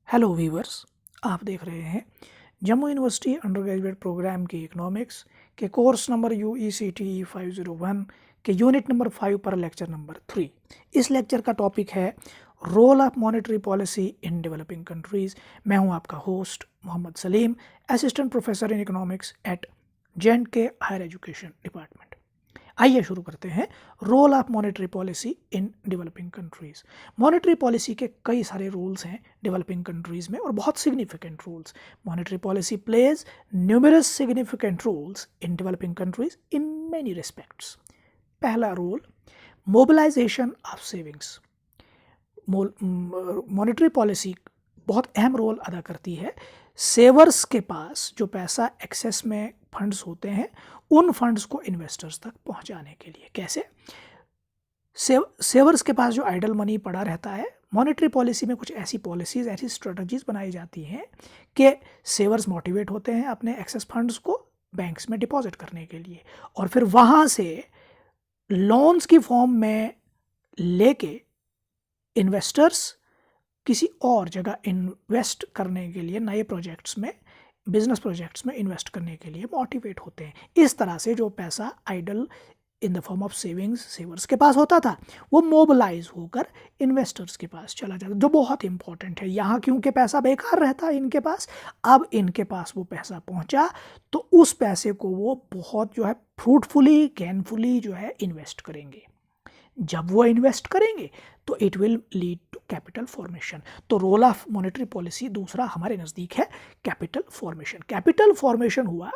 Hello viewers, आप देख रहे हैं Jammu university undergraduate programme के इकोनॉमिक्स के कोर्स नंबर UECTE 501 के यूनिट नंबर 5 पर लेक्चर नंबर 3। इस लेक्चर का टॉपिक है role of monetary policy in developing countries. मैं हूं आपका host Mohammad Saleem, assistant professor in economics at J&K higher education department. आइए शुरू करते हैं। Role of monetary policy in developing countries. Monetary policy के कई सारे रूल्स हैं डेवलपिंग कंट्रीज़ में और बहुत significant rules. Monetary policy plays numerous significant rules in developing countries in many respects. पहला rule, mobilisation of savings. Monetary policy बहुत अहम रोल अदा करती है। सेवर्स के पास जो पैसा एक्सेस में फंड्स होते हैं, उन फंड्स को इन्वेस्टर्स तक पहुंचाने के लिए। कैसे? सेवर्स के पास जो आइडल मनी पड़ा रहता है, मॉनेटरी पॉलिसी में कुछ ऐसी पॉलिसीज़, ऐसी स्ट्रेटजीज बनाई जाती हैं कि सेवर्स मोटिवेट होते हैं अपने एक्सेस फंड्स को बैंक्स में डिपॉजिट करने के लिए, और फिर वहाँ से लोन्स की फॉर्म में लेके इन्वेस्टर्स किसी और जगह इन्वेस्ट करने के लिए, नए प्रोजेक्ट्स में, बिजनेस प्रोजेक्ट्स में इन्वेस्ट करने के लिए मोटिवेट होते हैं। इस तरह से जो पैसा idle in the form of savings savers के पास होता था, वो मोबिलाइज होकर इन्वेस्टर्स के पास चला जाता, जो बहुत इंपॉर्टेंट है। यहाँ क्योंकि पैसा बेकार रहता है इनके पास, अब इनके पास वो पैसा पहुँचा तो उस पैसे को वो बहुत जो है फ्रूटफुली, गेनफुली जो है इन्वेस्ट करेंगे। जब वो इन्वेस्ट करेंगे तो it will lead to capital formation. तो रोल ऑफ मॉनेटरी पॉलिसी दूसरा हमारे नज़दीक है कैपिटल फॉर्मेशन। कैपिटल फॉर्मेशन हुआ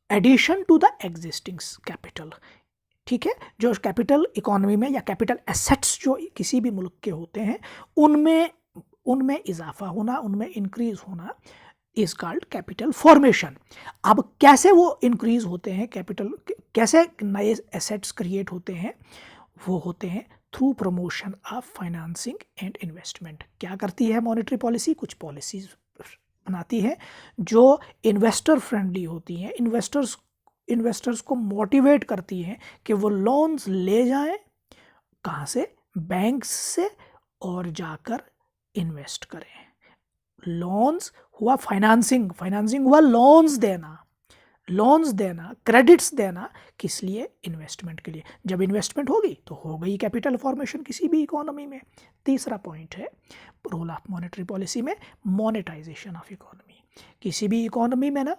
addition to the existing capital. ठीक है, जो कैपिटल इकोनॉमी में या कैपिटल एसेट्स जो किसी भी मुल्क के होते हैं, उनमें इजाफा होना, उनमें इंक्रीज होना इज कॉल्ड कैपिटल फॉर्मेशन। अब कैसे वो इंक्रीज होते हैं, कैपिटल कैसे नए एसेट्स क्रिएट होते हैं? वो होते हैं through promotion of financing and investment. क्या करती है मॉनेटरी पॉलिसी? कुछ पॉलिसीज बनाती है जो इन्वेस्टर फ्रेंडली होती हैं, इन्वेस्टर्स को मोटिवेट करती हैं कि वो लोन्स ले जाएं, कहाँ से? बैंक्स से, और जाकर इन्वेस्ट करें। लोन्स हुआ फाइनेंसिंग, फाइनेंसिंग हुआ लोन्स देना, क्रेडिट्स देना, किस लिए? इन्वेस्टमेंट के लिए। जब इन्वेस्टमेंट होगी तो हो गई कैपिटल फॉर्मेशन किसी भी इकोनॉमी में। तीसरा पॉइंट है रोल ऑफ मॉनेटरी पॉलिसी में मॉनेटाइजेशन ऑफ इकोनॉमी। किसी भी इकोनॉमी में ना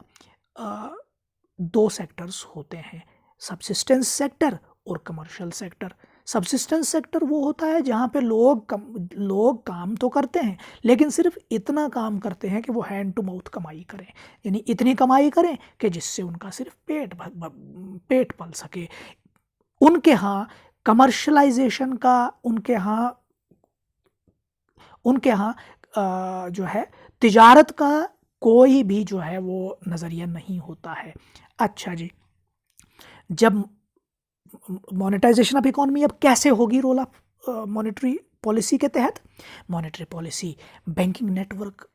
दो सेक्टर्स होते हैं, सब्सिस्टेंस सेक्टर और कमर्शियल सेक्टर। सब्सिस्टेंस सेक्टर वो होता है जहाँ पे लोग काम तो करते हैं, लेकिन सिर्फ इतना काम करते हैं कि वो हैंड टू माउथ कमाई करें, यानी इतनी कमाई करें कि जिससे उनका सिर्फ पेट पल सके। उनके यहाँ कमर्शलाइजेशन का, उनके यहाँ जो है तिजारत का कोई भी जो है वो नज़रिया नहीं होता है। अच्छा जी, जब मॉनेटाइजेशन ऑफ इकोनॉमी अब कैसे होगी रोल ऑफ मॉनेटरी पॉलिसी के तहत? मॉनेटरी पॉलिसी बैंकिंग नेटवर्क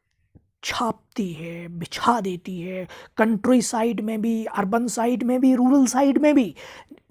छापती है, बिछा देती है, कंट्री साइड में भी, अर्बन साइड में भी, रूरल साइड में भी,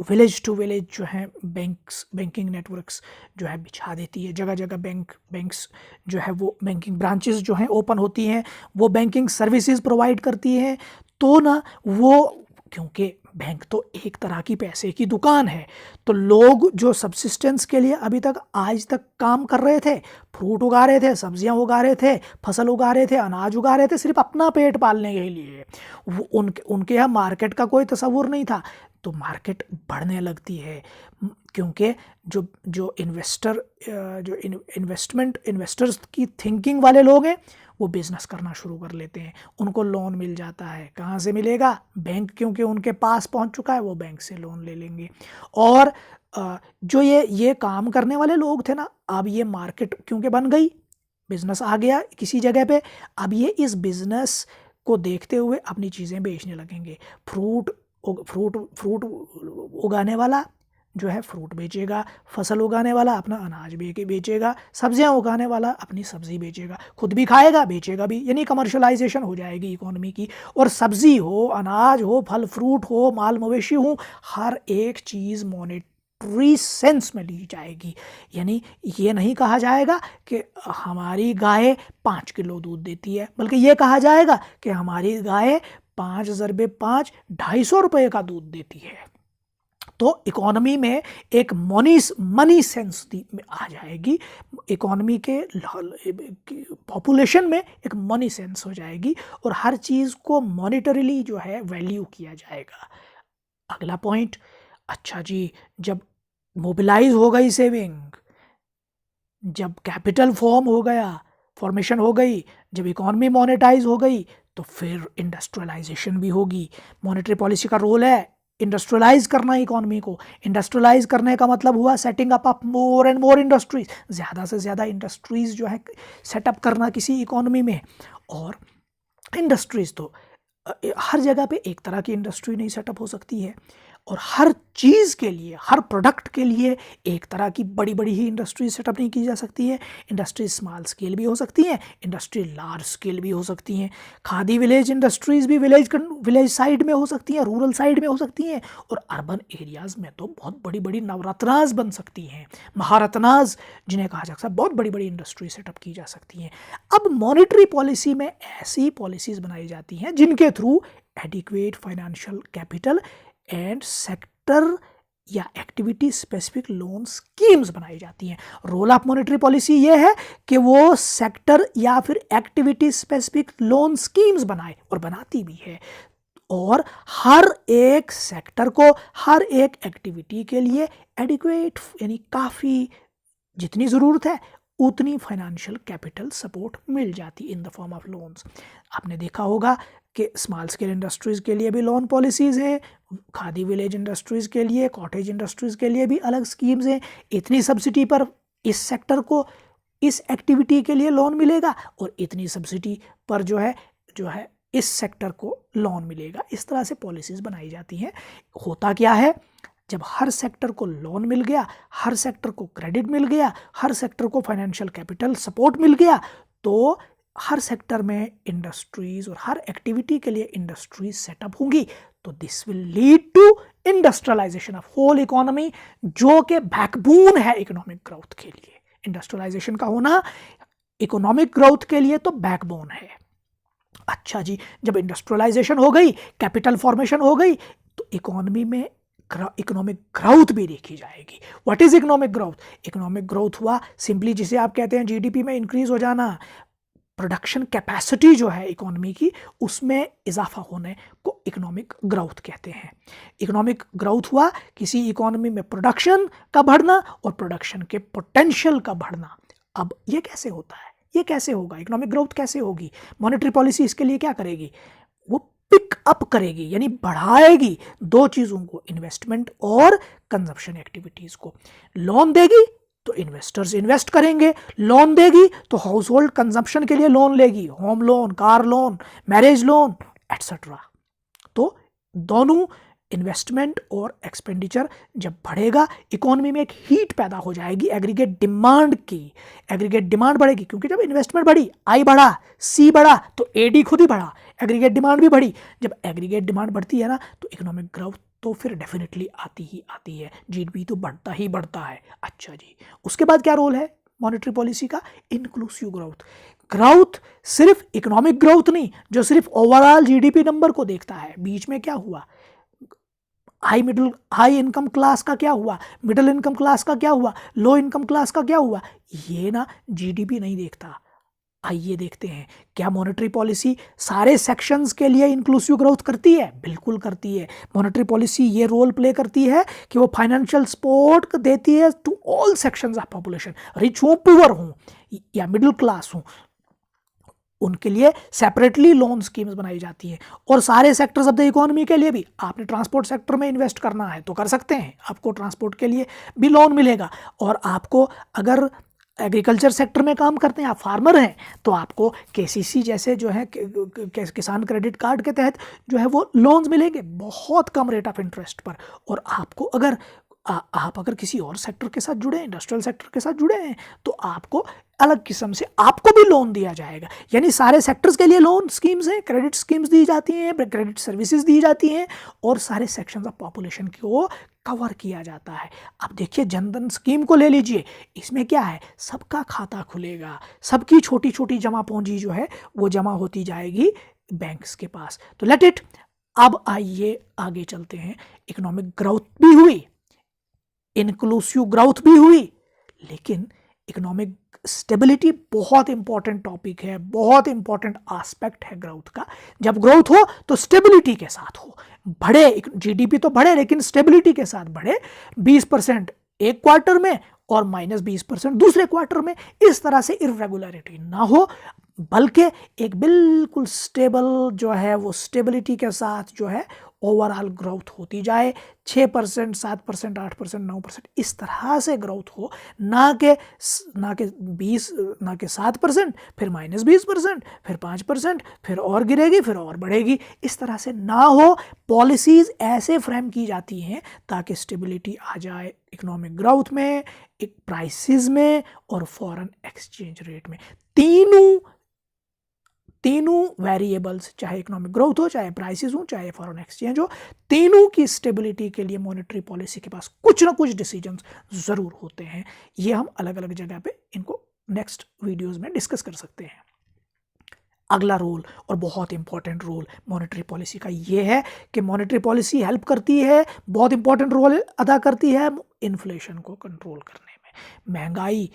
विलेज टू विलेज जो है बैंकिंग नेटवर्क्स जो है बिछा देती है। जगह जगह बैंक्स जो है वो बैंकिंग ब्रांचेस जो हैं ओपन होती हैं, वो बैंकिंग सर्विसेज प्रोवाइड करती हैं। तो ना वो, क्योंकि बैंक तो एक तरह की पैसे की दुकान है, तो लोग जो सब्सिस्टेंस के लिए अभी तक आज तक काम कर रहे थे, फ्रूट उगा रहे थे, सब्जियां उगा रहे थे, फसल उगा रहे थे, अनाज उगा रहे थे, सिर्फ अपना पेट पालने के लिए, वो उनके यहाँ मार्केट का कोई तस्वुर नहीं था। तो मार्केट बढ़ने लगती है क्योंकि जो इन्वेस्टर्स की थिंकिंग वाले लोग हैं, वो बिज़नेस करना शुरू कर लेते हैं। उनको लोन मिल जाता है। कहाँ से मिलेगा? बैंक, क्योंकि उनके पास पहुंच चुका है, वो बैंक से लोन ले लेंगे। और जो ये काम करने वाले लोग थे ना, अब ये मार्केट क्योंकि बन गई, बिज़नेस आ गया किसी जगह पे, अब ये इस बिज़नेस को देखते हुए अपनी चीज़ें बेचने लगेंगे। फ्रूट उगाने वाला जो है फ्रूट बेचेगा, फसल उगाने वाला अपना अनाज बेचेगा, सब्जियां उगाने वाला अपनी सब्जी बेचेगा, खुद भी खाएगा, बेचेगा भी, यानी कमर्शलाइजेशन हो जाएगी इकोनॉमी की। और सब्जी हो, अनाज हो, फल फ्रूट हो, माल मवेशी हो, हर एक चीज़ मॉनेटरी सेंस में ली जाएगी। यानी ये नहीं कहा जाएगा कि हमारी गाय 5 किलो दूध देती है, बल्कि ये कहा जाएगा कि हमारी गाय 5 × 5 250 रुपये का दूध देती है। तो इकोनॉमी में एक मनी सेंस में आ जाएगी, इकोनॉमी के पॉपुलेशन में एक मनी सेंस हो जाएगी और हर चीज़ को मॉनिटरीली जो है वैल्यू किया जाएगा। अगला पॉइंट, अच्छा जी, जब मोबिलाइज हो गई सेविंग, जब कैपिटल फॉर्मेशन हो गई, जब इकोनॉमी मोनेटाइज हो गई, तो फिर इंडस्ट्रियलाइजेशन भी होगी। मॉनेटरी पॉलिसी का रोल है इंडस्ट्रियलाइज करना इकोनॉमी को। इंडस्ट्रियलाइज करने का मतलब हुआ setting up more and more industries, ज़्यादा से ज़्यादा इंडस्ट्रीज जो है सेटअप करना किसी इकोनॉमी में। और इंडस्ट्रीज तो हर जगह पे एक तरह की इंडस्ट्री नहीं सेटअप हो सकती है, और हर चीज़ के लिए, हर प्रोडक्ट के लिए एक तरह की बड़ी बड़ी ही इंडस्ट्री सेटअप नहीं की जा सकती है। इंडस्ट्री स्मॉल स्केल भी हो सकती हैं, इंडस्ट्री लार्ज स्केल भी हो सकती हैं। खादी विलेज इंडस्ट्रीज़ भी विलेज साइड में हो सकती हैं, रूरल साइड में हो सकती हैं, और अर्बन एरियाज़ में तो बहुत बड़ी बड़ी नवरत्नाज बन सकती हैं, महारत्नाज जिन्हें कहा जा सकता है, बहुत बड़ी बड़ी इंडस्ट्री सेटअप की जा सकती हैं। अब मॉनेटरी पॉलिसी में ऐसी पॉलिसीज़ बनाई जाती हैं जिनके through adequate financial capital and sector या एक्टिविटी स्पेसिफिक लोन स्कीम्स बनाई जाती हैं। रोल ऑफ मॉनेटरी पॉलिसी ये है कि वो सेक्टर या फिर एक्टिविटी स्पेसिफिक लोन स्कीम्स बनाए, और बनाती भी है, और हर एक सेक्टर को, हर एक एक्टिविटी के लिए एडिक्वेट यानी काफ़ी जितनी ज़रूरत है उतनी फाइनेंशियल कैपिटल सपोर्ट मिल जाती इन द फॉर्म ऑफ लोन्स। आपने देखा होगा कि स्मॉल स्केल इंडस्ट्रीज़ के लिए भी लोन पॉलिसीज़ हैं, खादी विलेज इंडस्ट्रीज़ के लिए, कॉटेज इंडस्ट्रीज़ के लिए भी अलग स्कीम्स हैं। इतनी सब्सिडी पर इस सेक्टर को, इस एक्टिविटी के लिए लोन मिलेगा, और इतनी सब्सिडी पर जो है इस सेक्टर को लोन मिलेगा। इस तरह से पॉलिसीज़ बनाई जाती हैं। होता क्या है, जब हर सेक्टर को लोन मिल गया, हर सेक्टर को क्रेडिट मिल गया, हर सेक्टर को फाइनेंशियल कैपिटल सपोर्ट मिल गया, तो हर सेक्टर में इंडस्ट्रीज और हर एक्टिविटी के लिए इंडस्ट्रीज सेटअप होंगी। तो this will lead to industrialisation of whole economy, जो कि बैकबोन है इकोनॉमिक ग्रोथ के लिए। इंडस्ट्रियलाइजेशन का होना इकोनॉमिक ग्रोथ के लिए तो बैकबोन है। अच्छा जी, जब इंडस्ट्रियलाइजेशन हो गई, कैपिटल फॉर्मेशन हो गई, तो इकोनॉमी में इकोनॉमिक ग्रोथ भी देखी जाएगी। What is economic growth? Economic growth हुआ सिंपली जिसे आप कहते हैं जीडीपी में इंक्रीज हो जाना, प्रोडक्शन कैपेसिटी जो है इकोनॉमी की उसमें इजाफा होने को इकोनॉमिक ग्रोथ कहते हैं। इकोनॉमिक ग्रोथ हुआ किसी इकोनॉमी में प्रोडक्शन का बढ़ना और प्रोडक्शन के पोटेंशियल का बढ़ना। अब ये कैसे होता है, ये कैसे होगा, इकोनॉमिक ग्रोथ कैसे होगी? मॉनेटरी पॉलिसी इसके लिए क्या करेगी? वो पिक अप करेगी, यानी बढ़ाएगी दो चीज़ों को, इन्वेस्टमेंट और कंजप्शन एक्टिविटीज़ को। लोन देगी तो इन्वेस्टर्स इन्वेस्ट करेंगे, लोन देगी तो हाउस होल्ड कंजप्शन के लिए लोन लेगी, home loan, car loan, marriage loan etcetera. तो दोनों इन्वेस्टमेंट और एक्सपेंडिचर जब बढ़ेगा, इकोनॉमी में एक हीट पैदा हो जाएगी एग्रीगेट डिमांड की। एग्रीगेट डिमांड बढ़ेगी क्योंकि जब इन्वेस्टमेंट बढ़ी, आई बढ़ा, सी बढ़ा, तो एडी खुद ही बढ़ा, एग्रीगेट डिमांड भी बढ़ी। जब एग्रीगेट डिमांड बढ़ती है ना, तो इकोनॉमिक ग्रोथ तो फिर डेफिनेटली आती ही आती है, जीडीपी तो बढ़ता ही बढ़ता है। अच्छा जी, उसके बाद क्या रोल है मॉनेटरी पॉलिसी का? Inclusive growth. ग्रोथ सिर्फ इकोनॉमिक ग्रोथ नहीं जो सिर्फ ओवरऑल जीडीपी नंबर को देखता है। बीच में क्या हुआ, हाई इनकम क्लास का क्या हुआ, मिडिल इनकम क्लास का क्या हुआ, लो इनकम क्लास का क्या हुआ, ये ना जीडीपी नहीं देखता। आइए देखते हैं, क्या मॉनेटरी पॉलिसी सारे सेक्शंस के लिए इंक्लूसिव ग्रोथ करती है? बिल्कुल करती है। मॉनेटरी पॉलिसी ये रोल प्ले करती है कि वो फाइनेंशियल सपोर्ट देती है to all sections of population, rich हो, पुअर हो या मिडिल क्लास हो, उनके लिए सेपरेटली लोन स्कीम्स बनाई जाती हैं। और सारे सेक्टर्स ऑफ द इकोनॉमी के लिए भी, आपने ट्रांसपोर्ट सेक्टर में इन्वेस्ट करना है तो कर सकते हैं, आपको ट्रांसपोर्ट के लिए भी लोन मिलेगा। और आपको अगर एग्रीकल्चर सेक्टर में काम करते हैं, आप फार्मर हैं, तो आपको केसीसी जैसे जो है किसान क्रेडिट कार्ड के तहत जो है वो लोन्स मिलेंगे बहुत कम रेट ऑफ इंटरेस्ट पर। और आपको अगर आप अगर किसी और सेक्टर के साथ जुड़े हैं, इंडस्ट्रियल सेक्टर के साथ जुड़े हैं, तो आपको अलग किस्म से आपको भी लोन दिया जाएगा। यानी सारे सेक्टर्स के लिए लोन स्कीम्स हैं, क्रेडिट स्कीम्स दी जाती हैं, क्रेडिट सर्विसेज दी जाती हैं, और सारे सेक्शंस ऑफ पॉपुलेशन को कवर किया जाता है। अब देखिए जनधन स्कीम को ले लीजिए, इसमें क्या है, सबका खाता खुलेगा, सबकी छोटी छोटी जमा पूंजी जो है वो जमा होती जाएगी बैंक्स के पास। तो लेट इट। अब आइए आगे चलते हैं। इकोनॉमिक ग्रोथ भी हुई, इंक्लूसिव ग्रोथ भी हुई, लेकिन इकोनॉमिक स्टेबिलिटी बहुत इंपॉर्टेंट टॉपिक है, बहुत इंपॉर्टेंट एस्पेक्ट है ग्रोथ का। जब ग्रोथ हो तो स्टेबिलिटी के साथ हो, बढ़े जीडीपी तो बढ़े लेकिन स्टेबिलिटी के साथ बढ़े। 20% एक क्वार्टर में और -20% दूसरे क्वार्टर में, इस तरह से इर्रेगुलरिटी ना हो, बल्कि एक बिल्कुल स्टेबल जो है वो स्टेबिलिटी के साथ जो है ओवरऑल ग्रोथ होती जाए। 6%, 7%, 8%, 9% इस तरह से ग्रोथ हो, ना कि 7%, फिर -20%, फिर 5%, फिर और गिरेगी, फिर और बढ़ेगी, इस तरह से ना हो। पॉलिसीज़ ऐसे फ्रेम की जाती हैं ताकि स्टेबिलिटी आ जाए इकोनॉमिक ग्रोथ में, एक प्राइसेस में और फॉरेन एक्सचेंज रेट में। तीनों वेरिएबल्स, चाहे इकोनॉमिक ग्रोथ हो, चाहे प्राइसेस हो, चाहे फॉरेन एक्सचेंज हो, तीनों की स्टेबिलिटी के लिए मॉनेटरी पॉलिसी के पास कुछ ना कुछ डिसीजंस ज़रूर होते हैं। ये हम अलग अलग जगह पे इनको नेक्स्ट वीडियोस में डिस्कस कर सकते हैं। अगला रोल और बहुत इंपॉर्टेंट रोल मॉनेटरी पॉलिसी का ये है कि मॉनेटरी पॉलिसी हेल्प करती है, बहुत इंपॉर्टेंट रोल अदा करती है इन्फ्लेशन को कंट्रोल करने में। महंगाई,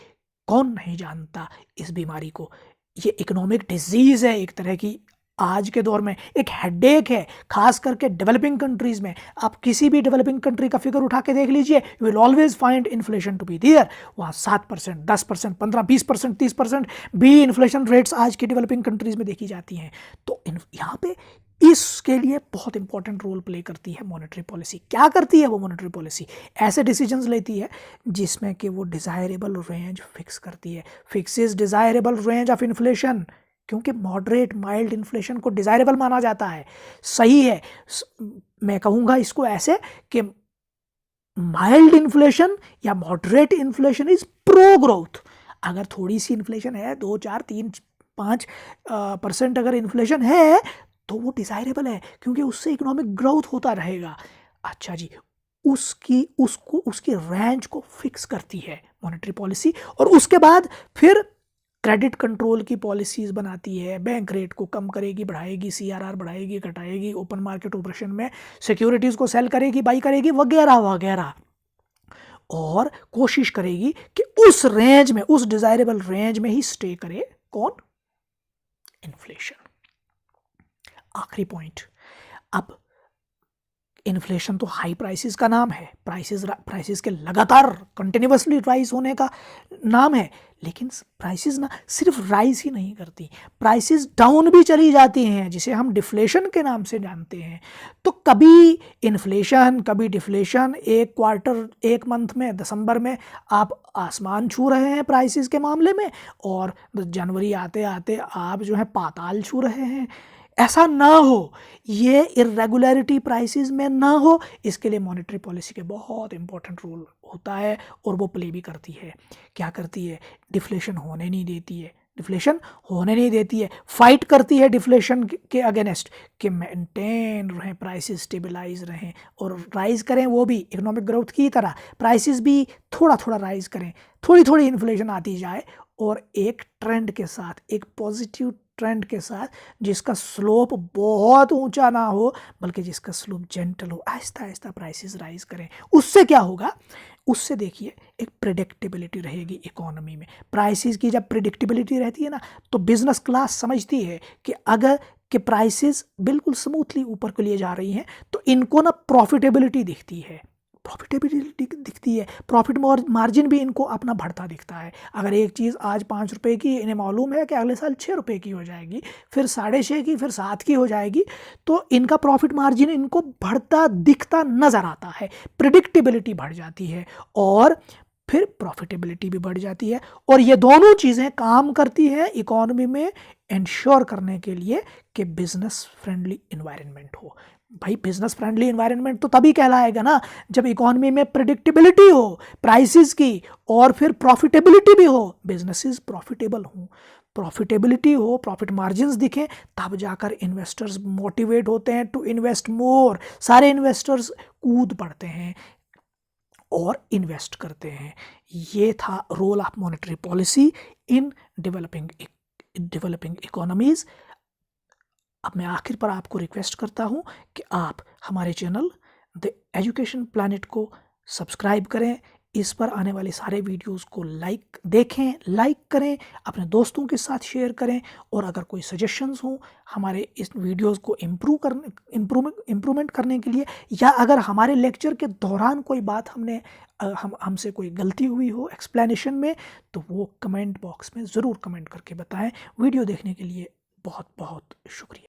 कौन नहीं जानता इस बीमारी को, ये इकोनॉमिक डिजीज़ है एक तरह की, आज के दौर में एक हेडेक है, खास करके डेवलपिंग कंट्रीज़ में। आप किसी भी डेवलपिंग कंट्री का फिगर उठा के देख लीजिए, you will always find inflation to be there. वहाँ 7%, 10%, 15, 20%, 30% भी इन्फ्लेशन रेट्स आज की डेवलपिंग कंट्रीज़ में देखी जाती हैं। तो यहाँ पे इसके लिए बहुत इंपॉर्टेंट रोल प्ले करती है मॉनेटरी पॉलिसी। क्या करती है वो मॉनेटरी पॉलिसी? ऐसे डिसीजंस लेती है जिसमें कि वो डिज़ायरेबल रेंज फिक्स करती है, fixes desirable range of inflation, क्योंकि मॉडरेट माइल्ड इन्फ्लेशन को डिज़ायरेबल माना जाता है। सही है, मैं कहूँगा इसको ऐसे कि माइल्ड इन्फ्लेशन या moderate inflation is pro growth. अगर थोड़ी सी इन्फ्लेशन है, 2, 4, 3, 5% अगर इन्फ्लेशन है तो वो डिज़ायरेबल है, क्योंकि उससे इकोनॉमिक ग्रोथ होता रहेगा। अच्छा जी, उसकी रेंज को फिक्स करती है मॉनेटरी पॉलिसी, और उसके बाद फिर क्रेडिट कंट्रोल की पॉलिसीज़ बनाती है, बैंक रेट को कम करेगी, बढ़ाएगी, सीआरआर बढ़ाएगी, घटाएगी, ओपन मार्केट ऑपरेशन में सिक्योरिटीज़ को सेल करेगी, बाई करेगी, वगैरह वगैरह, और कोशिश करेगी कि उस रेंज में, उस डिज़ायरेबल रेंज में ही स्टे करे कौन? इन्फ्लेशन। आखिरी पॉइंट, अब इन्फ्लेशन तो हाई प्राइसेस का नाम है, प्राइसेस के लगातार कंटिन्यूसली राइज होने का नाम है, लेकिन प्राइसेस ना सिर्फ राइज ही नहीं करती, प्राइसेस डाउन भी चली जाती हैं, जिसे हम डिफ्लेशन के नाम से जानते हैं। तो कभी इन्फ्लेशन, कभी डिफ्लेशन, एक क्वार्टर, एक मंथ में, दिसंबर में आप आसमान छू रहे हैं प्राइसेस के मामले में, और जनवरी आते आते आप जो है पाताल छू रहे हैं। ऐसा ना हो, ये इर्रेगुलरिटी प्राइसेस में ना हो, इसके लिए मॉनेटरी पॉलिसी के बहुत इंपॉर्टेंट रोल होता है, और वो प्ले भी करती है। क्या करती है? डिफ्लेशन होने नहीं देती है, डिफ्लेशन होने नहीं देती है, फाइट करती है डिफ्लेशन के अगेंस्ट, कि मेंटेन रहें, प्राइसेस स्टेबलाइज रहें और राइज करें, वो भी इकोनॉमिक ग्रोथ की तरह प्राइसेस भी थोड़ा थोड़ा राइज करें, थोड़ी थोड़ी इन्फ्लेशन आती जाए, और एक ट्रेंड के साथ, एक पॉजिटिव ट्रेंड के साथ, जिसका स्लोप बहुत ऊंचा ना हो, बल्कि जिसका स्लोप जेंटल हो, आहिस्ता आहिस्ता प्राइसेस राइज करें। उससे क्या होगा? उससे देखिए एक प्रेडिक्टेबिलिटी रहेगी इकोनॉमी में। प्राइसेस की जब प्रेडिक्टेबिलिटी रहती है ना, तो बिजनेस क्लास समझती है कि अगर कि प्राइसेस बिल्कुल स्मूथली ऊपर के लिए जा रही हैं, तो इनको ना प्रॉफिटेबिलिटी दिखती है, प्रॉफिट मार्जिन भी इनको अपना बढ़ता दिखता है। अगर एक चीज़ आज 5 रुपये की, इन्हें मालूम है कि अगले साल 6 रुपये की हो जाएगी, फिर 6.5 की, फिर 7 की हो जाएगी, तो इनका प्रॉफिट मार्जिन इनको बढ़ता दिखता नज़र आता है, प्रिडिक्टेबिलिटी बढ़ जाती है, और फिर प्रॉफिटेबिलिटी भी बढ़ जाती है। और ये दोनों चीज़ें काम करती हैं इकोनॉमी में इंश्योर करने के लिए कि बिजनेस फ्रेंडली इन्वायरमेंट हो। भाई बिजनेस फ्रेंडली इन्वायरमेंट तो तभी कहलाएगा ना जब इकोनॉमी में प्रेडिक्टेबिलिटी हो प्राइसेस की, और फिर प्रॉफिटेबिलिटी भी हो, बिजनेसेस प्रॉफिटेबल हों, प्रॉफिटेबिलिटी हो, प्रॉफिट मार्जिन्स दिखें, तब जाकर इन्वेस्टर्स मोटिवेट होते हैं टू इन्वेस्ट मोर। सारे इन्वेस्टर्स कूद पड़ते हैं, और इन्वेस्ट करते हैं। ये था role of monetary policy in developing economies. अब मैं आखिर पर आपको रिक्वेस्ट करता हूँ कि आप हमारे चैनल द एजुकेशन प्लैनेट को सब्सक्राइब करें, इस पर आने वाले सारे वीडियोस को लाइक करें, अपने दोस्तों के साथ शेयर करें, और अगर कोई सजेशंस हों हमारे इस वीडियोस को इम्प्रूवमेंट करने के लिए, या अगर हमारे लेक्चर के दौरान कोई बात हमसे कोई गलती हुई हो एक्सप्लेनेशन में, तो वो कमेंट बॉक्स में ज़रूर कमेंट करके बताएं। वीडियो देखने के लिए बहुत बहुत शुक्रिया।